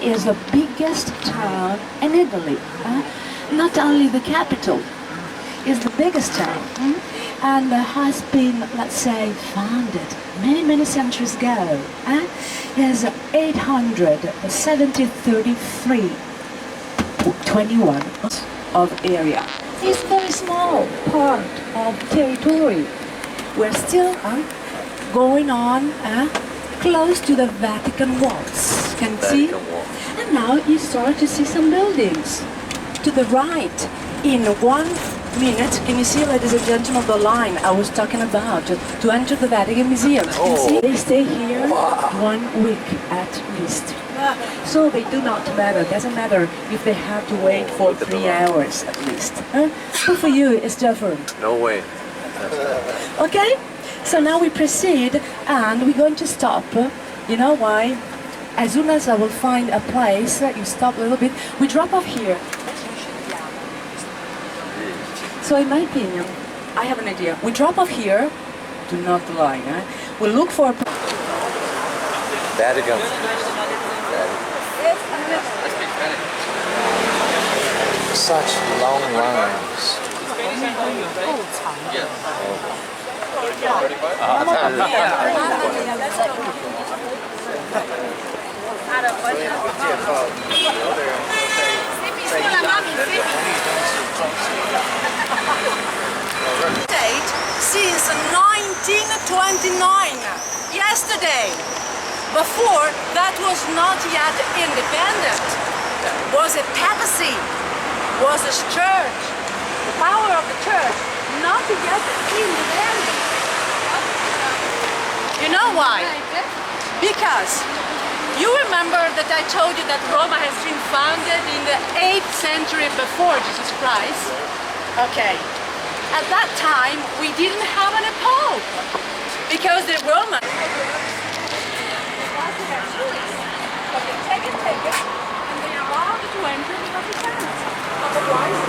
is the biggest town in Italy. Not only the capital, is the biggest town. And has been, let's say, founded many centuries ago. Is 833.21 of area. It's very small part of territory. We're still going on close to the Vatican walls. Can you see? And now you start to see some buildings to the right. In 1 minute, can you see, ladies and gentlemen, the line I was talking about to enter the Vatican Museum? Can you see? They stay here 1 week at least. So they do not matter. Doesn't matter if they have to wait for 3 hours at least. But for you, it's different. No way. Okay? So now we proceed and we're going to stop. You know why? As soon as I will find a place, you stop a little bit. We drop off here. So in my opinion, I have an idea. We drop off here, do not lie, we look for... Vatican. Such long lines. State since 1929, yesterday. Before, that was not yet independent. Was a papacy, was a church, the power of the church, not yet independent. You know why? Because you remember that I told you that Roma has been founded in the 8th century before Jesus Christ? Okay. At that time, we didn't have any pope because the Romans... Take it, and they allowed to enter the Vatican. Otherwise,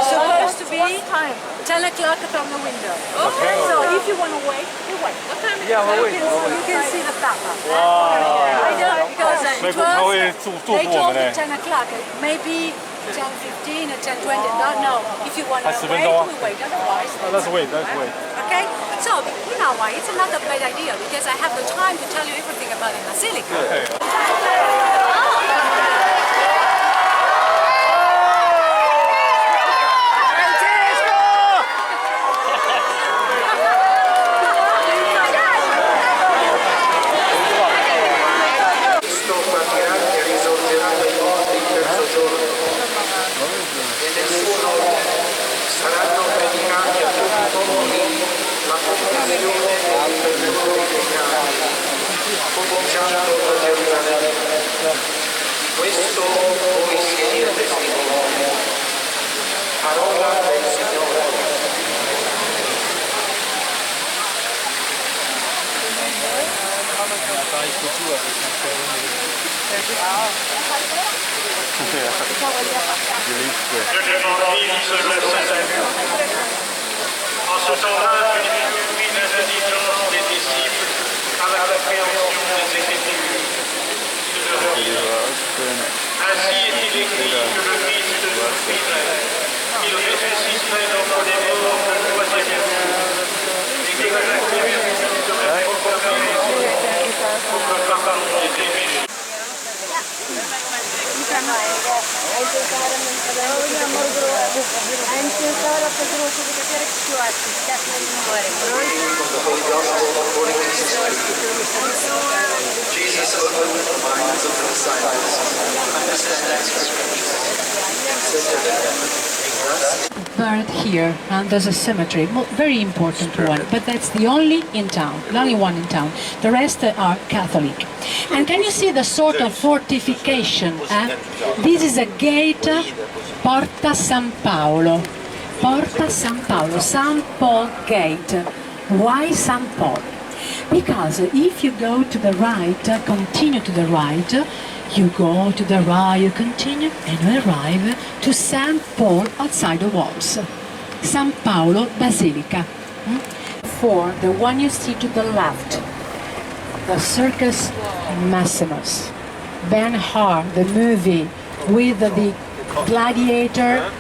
supposed to be 10 o'clock from the window. Okay. So if you want to wait, you wait. Yeah, we'll wait. You can see the Papa. Wow. I know, because it was, they told me 10 10 o'clock, maybe 10:15 or 10:20, don't know. If you want to wait, we wait, otherwise... Let's wait. Okay? So, you know why? It's not a bad idea, because I have the time to tell you everything about the Basilica. Okay. Questo voi siete testimoni. Parola del Signore. En ce temps-là, une fut l'intelligence des disciples à la compréhension des Écritures. Ainsi est-il écrit que le Christ souffrirait, qu'il ressusciterait d'entre les morts le troisième jour, et que la résurrection serait proclamée pour le pardon des péchés. Jesus opened the minds of the disciples to understand scriptures. Buried here, and there's a cemetery, very important one, but that's the only in town, the only one in town. The rest are Catholic. And can you see the sort of fortification? This is a gate, Porta San Paolo. Porta San Paolo, San Paul Gate. Why San Paul? Because if you go to the right, continue to the right, you go to the right, you continue, and you arrive to St. Paul outside the walls. San Paolo Basilica. before, the one you see to the left, the Circus Maximus. Ben-Hur, the movie with the gladiator,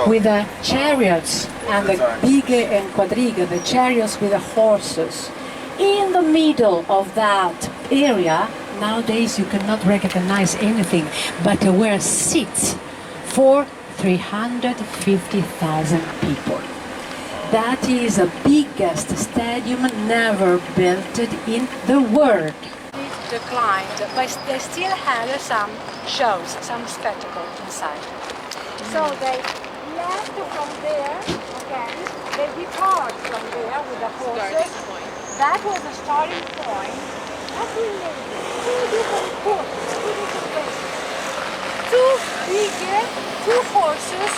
with the chariots and the bighe and quadriga, the chariots with the horses. In the middle of that area, nowadays you cannot recognize anything, but there were seats for 350,000 people. That is the biggest stadium never built in the world. It declined, but they still had some shows, some spectacle inside. So they left from there again, they depart from there with the horses. That was the starting point. That we made two different horses, two different races. Two horses,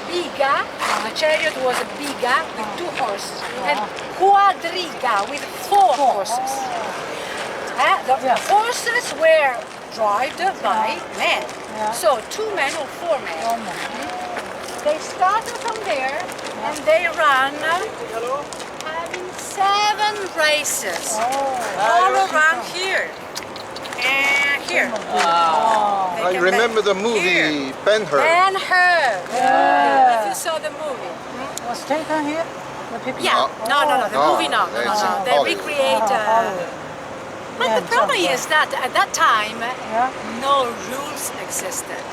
biga, the chariot was a biga with two horses, and quadriga with four horses. The horses were driven by men, so 2 men or 4 men. They started from there and they ran having 7 races all around here. And here. I remember the movie Ben-Hur. Ben-Hur. If you saw the movie. Was taken here? The picture? Yeah. No. The movie no. It's in They Hollywood. recreate. But the problem is that at that time, no rules existed.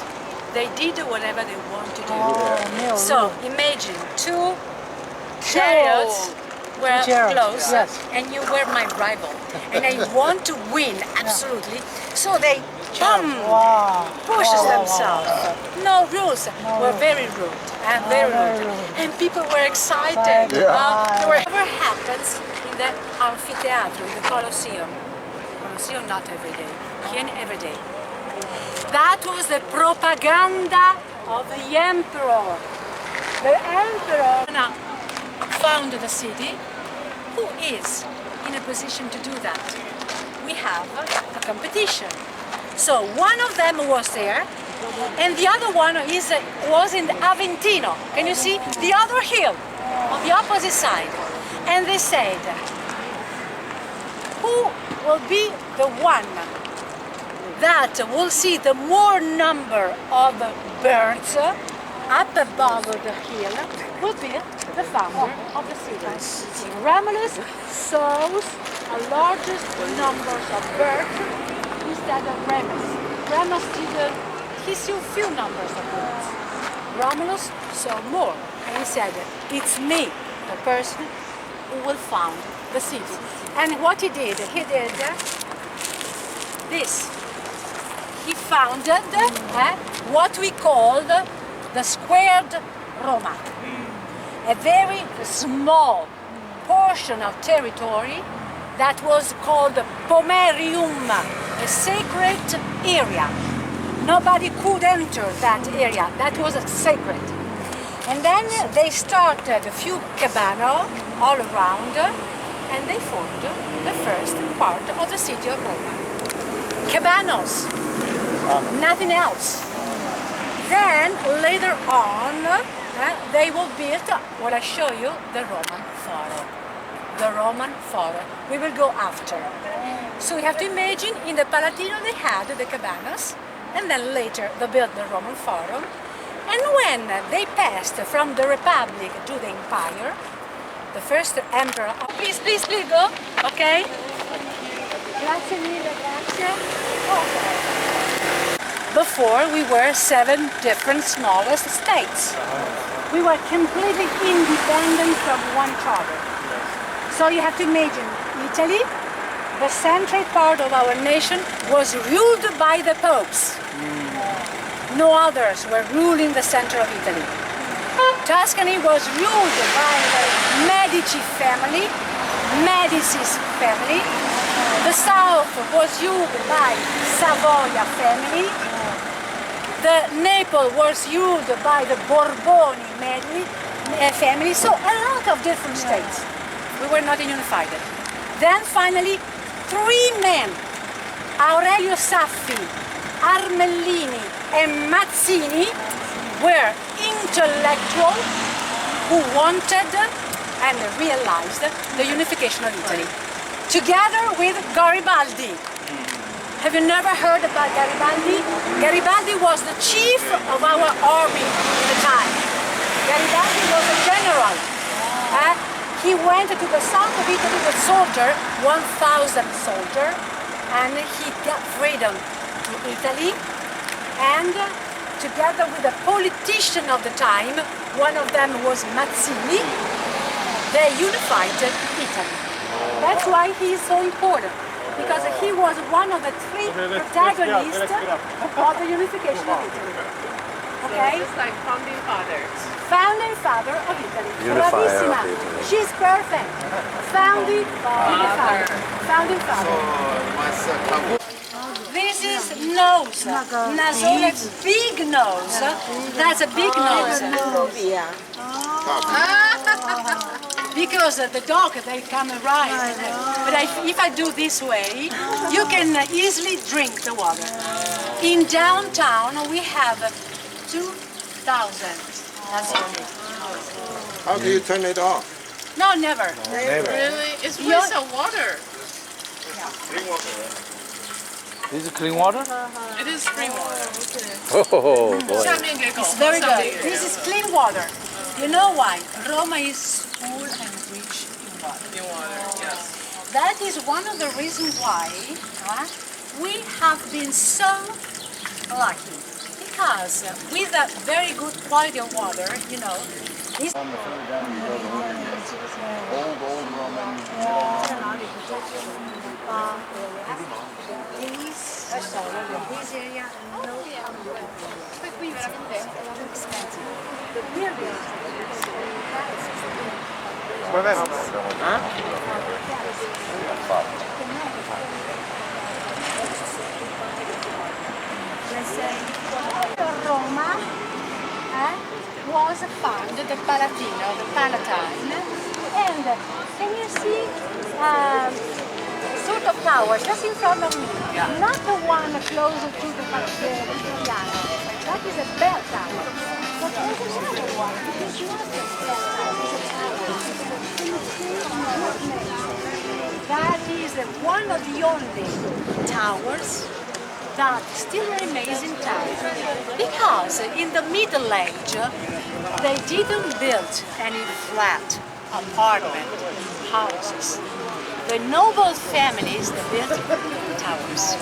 They did whatever they wanted to do. So imagine 2 chariots were close, and you were my rival, and I want to win absolutely. So they pushes themselves. No rules. Were very rude and very rude, and people were excited. Whatever happens in the amphitheater, in the Colosseum. Colosseum not every day. Here every day. That was the propaganda of the emperor. The emperor founded the city. Who is in a position to do that? We have a competition. So one of them was there, and the other one was in the Aventino. Can you see? The other hill, on the opposite side. And they said, who will be the one that will see the more number of birds up above the hill will be the founder of the city. Romulus saws the largest numbers of birds instead of Remus. Remus he saw few numbers of birds. Romulus saw more, and he said, it's me, the person who will found the city. And what he did this. He founded what we called the squared Roma, a very small portion of territory that was called Pomerium, a sacred area. Nobody could enter that area, that was sacred. And then they started a few cabana all around, and they formed the first part of the city of Roma. Cabanos, nothing else. Then later on, they will build what I show you, the Roman Forum. The Roman Forum. We will go after. So you have to imagine in the Palatino they had the cabanas, and then later they built the Roman Forum. And when they passed from the Republic to the Empire, the first emperor. Please go. Okay. Grazie mille, grazie. Okay. Before we were 7 different smallest states. We were completely independent from one another. So you have to imagine Italy, the central part of our nation was ruled by the popes. No others were ruling the center of Italy. Tuscany was ruled by the Medici family, Medici's family. The south was ruled by Savoia family. The Naples was ruled by the Borboni family. So a lot of different states. We were not unified. Then finally, 3 men, Aurelio Saffi, Armellini and Mazzini, were intellectuals who wanted and realized the unification of Italy, together with Garibaldi. Have you never heard about Garibaldi? Garibaldi was the chief of our army at the time. Garibaldi was a general. He went to the south of Italy with 1,000 soldiers, and he got freedom to Italy. And together with a politician of the time, one of them was Mazzini, they unified Italy. That's why he is so important, because he was one of the three protagonists of the unification of Italy. Okay? Just like founding fathers. Founding father of Italy. Unifier Bravissima. of Italy. She's perfect. Founding father. Founding father. This is nose. Nasole's big nose. That's a big nose. Because the dog, they come right. But if I do this way, you can easily drink the water. In downtown, we have 2,000. How do you turn it off? No, never. Really? It's waste of water. This is clean water? It is spring water. Oh boy. It's very good. This is clean water. You know why? Roma is full and rich in water. In water, yes. That is one of the reasons why we have been so lucky. Because with a very good quality of water, you know, this this area, no, but we expensive. The building let's say Roma was founded, the Palatino, the Palatine, and can you see sort of tower just in front of me? Not the one closer to the Italiano. That is a bell tower. But there's another one. It's not a bell tower. That is one of the only towers that still remains in town, because in the Middle Age they didn't build any flat apartment houses. The noble families they built towers.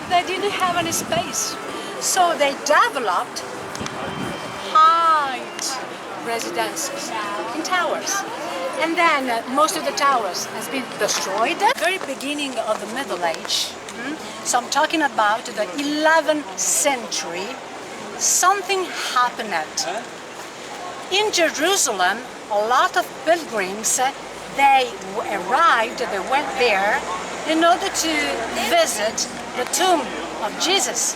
They didn't have any space, so they developed height residences in towers. And then most of the towers has been destroyed. At the very beginning of the Middle Age, so I'm talking about the 11th century, something happened. In Jerusalem, a lot of pilgrims, they arrived, they went there in order to visit the tomb of Jesus.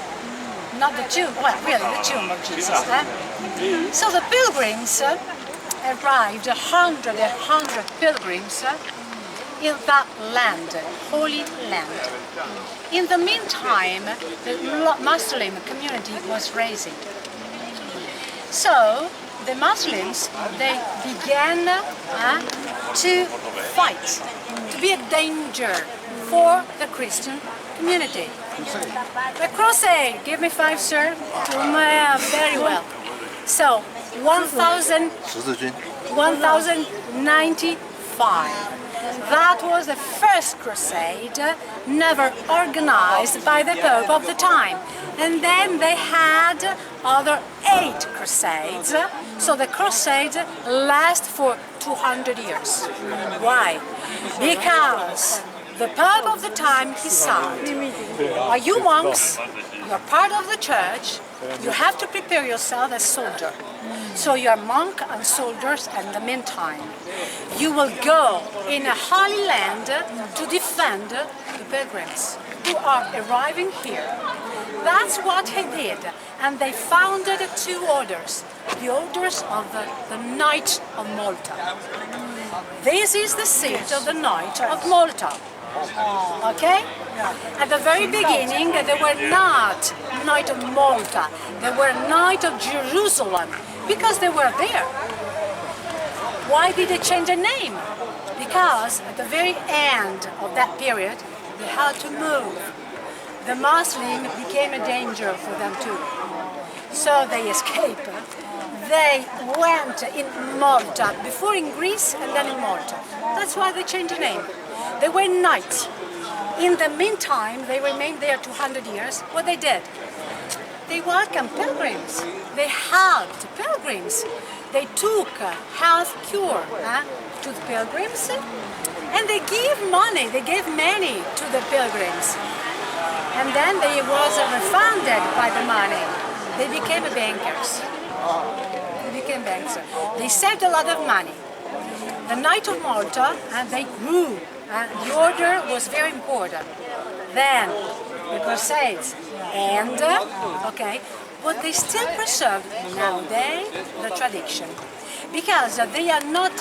Not the tomb, well, really the tomb of Jesus. So the pilgrims arrived, 100 pilgrims in that land, holy land. In the meantime, the Muslim community was raising. So the Muslims, they began to fight, to be a danger for the Christian community. The crusade, give me 5, sir. Very well. So 1095. That was the first crusade, never organized by the Pope of the time. And then they had other 8 crusades, so the crusades last for 200 years. Why? Because the Pope of the time, he said, are you monks? You're part of the church, you have to prepare yourself as soldier. So you're monk and soldiers, and in the meantime, you will go in a holy land to defend the pilgrims who are arriving here. That's what he did, and they founded 2 orders. The orders of the Knight of Malta. This is the seat of the Knight of Malta. Okay? At the very beginning, they were not Knight of Malta. They were Knight of Jerusalem, because they were there. Why did they change the name? Because at the very end of that period, they had to move. The Muslim became a danger for them too. So they escaped. They went in Malta, before in Greece and then in Malta. That's why they changed the name. They were knights. In the meantime, they remained there 200 years. What they did? They welcomed pilgrims. They helped pilgrims. They took health cure to the pilgrims, and they gave money. They gave money to the pilgrims, and then they was refunded by the money. They became bankers. They became bankers. They saved a lot of money. The Knight of Malta, and they grew. The order was very important. Then the Crusades, and okay, but they still preserve nowadays the tradition, because they are not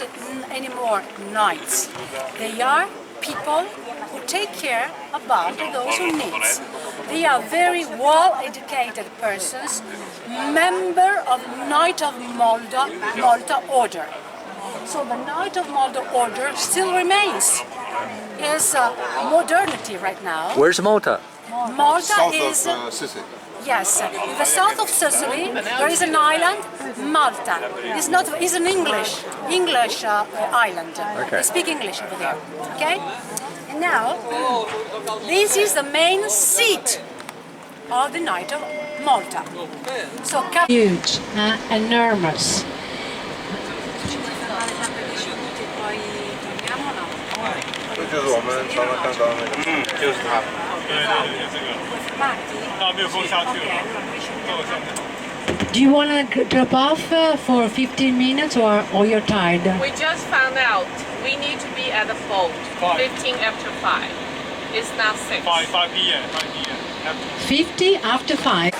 anymore knights. They are people who take care about those who need. They are very well-educated persons, member of Knight of Malta Order. So the Knight of Malta Order still remains. Is modernity right now. Where's Malta? Malta South is of Sicily. yes, in the south of Sicily there is an island, Malta. It's an English island. Okay. They speak English over there. Okay. And now this is the main seat of the Knight of Malta. So huge, enormous. 这就是我们常常看到那个。就是它。对对对，这个。那没有风下去了，坐下面。 Do you want to drop off for 15 minutes or you're tired? We just found out we need to be at the boat 15 after 5. It's now 6. 5 p.m. 5 p.m. 50 after 5.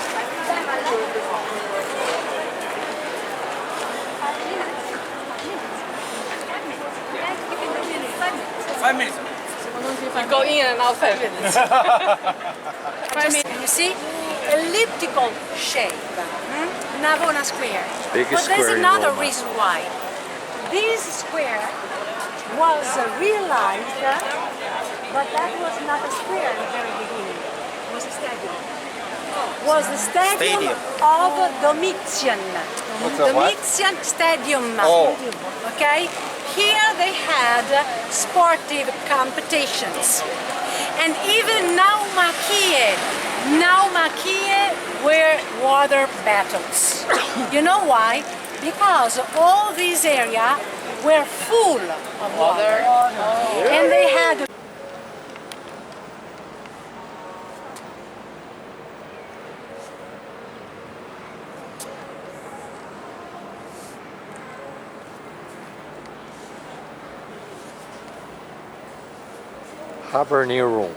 You go in and out 5 minutes. 5 minutes. You see, elliptical shape, never on a square. Biggest but there's square in another Roma. reason why. This square was realized, but that was not a square in the very beginning. It was a stadium. Was the stadium of Domitian. What's a what? Domitian Stadium. Oh. Okay? Here they had sportive competitions. And even Naumachie were water battles. You know why? Because all these areas were full of water. And they had Harbor near Rome.